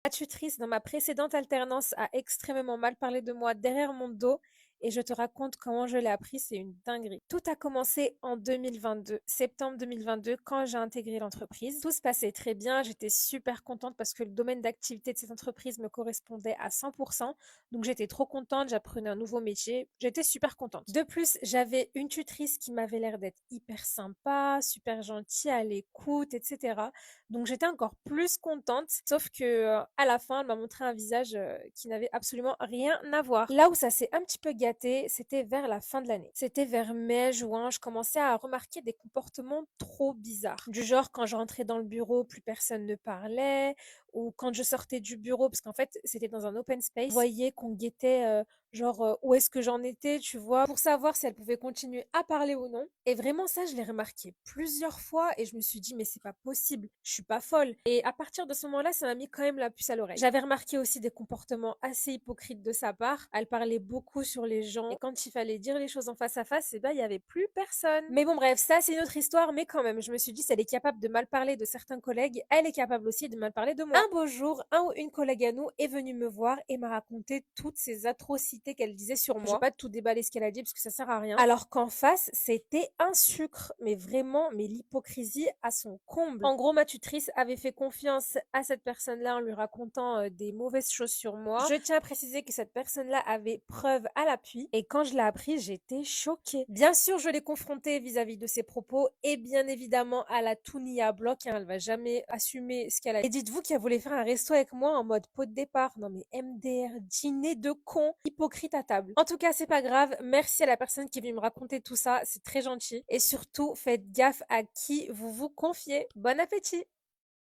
La tutrice dans ma précédente alternance a extrêmement mal parlé de moi derrière mon dos et je te raconte comment je l'ai appris, c'est une dinguerie. Tout a commencé en 2022, septembre 2022, quand j'ai intégré l'entreprise. Tout se passait très bien, j'étais super contente parce que le domaine d'activité de cette entreprise me correspondait à 100%. Donc j'étais trop contente, j'apprenais un nouveau métier, j'étais super contente. De plus, j'avais une tutrice qui m'avait l'air d'être hyper sympa, super gentille, à l'écoute, etc. Donc j'étais encore plus contente, sauf que à la fin, elle m'a montré un visage qui n'avait absolument rien à voir. Là où ça s'est un petit peu gâté, c'était vers la fin de l'année. C'était vers mai, juin, je commençais à remarquer des comportements trop bizarres. Du genre, quand je rentrais dans le bureau, plus personne ne parlait, ou quand je sortais du bureau, parce qu'en fait, c'était dans un open space, je voyais qu'on guettait genre où est-ce que j'en étais, tu vois, pour savoir si elle pouvait continuer à parler ou non. Et vraiment ça, je l'ai remarqué plusieurs fois et je me suis dit mais c'est pas possible, je suis pas folle. Et à partir de ce moment-là, ça m'a mis quand même la puce à l'oreille. J'avais remarqué aussi des comportements assez hypocrites de sa part. Elle parlait beaucoup sur les gens et quand il fallait dire les choses en face à face, eh ben il y avait plus personne. Mais bon bref, ça c'est une autre histoire, mais quand même, je me suis dit si elle est capable de mal parler de certains collègues, elle est capable aussi de mal parler de moi. Un beau jour, un ou une collègue à nous est venue me voir et m'a raconté toutes ces atrocités qu'elle disait sur moi. Je vais pas tout déballer ce qu'elle a dit parce que ça sert à rien. Alors qu'en face, c'était un sucre, mais vraiment, mais l'hypocrisie à son comble. En gros, ma tutrice avait fait confiance à cette personne-là en lui racontant des mauvaises choses sur moi. Je tiens à préciser que cette personne-là avait preuve à l'appui et quand je l'ai appris, j'étais choquée. Bien sûr, je l'ai confrontée vis-à-vis de ses propos et bien évidemment, elle a tout nié à bloc, hein, elle va jamais assumer ce qu'elle a dit. Et dites-vous qu'elle voulait faire un resto avec moi en mode pot de départ. Non mais MDR, dîner de con, hypocrite à table. En tout cas, c'est pas grave. Merci à la personne qui est venue me raconter tout ça, c'est très gentil. Et surtout, faites gaffe à qui vous vous confiez. Bon appétit!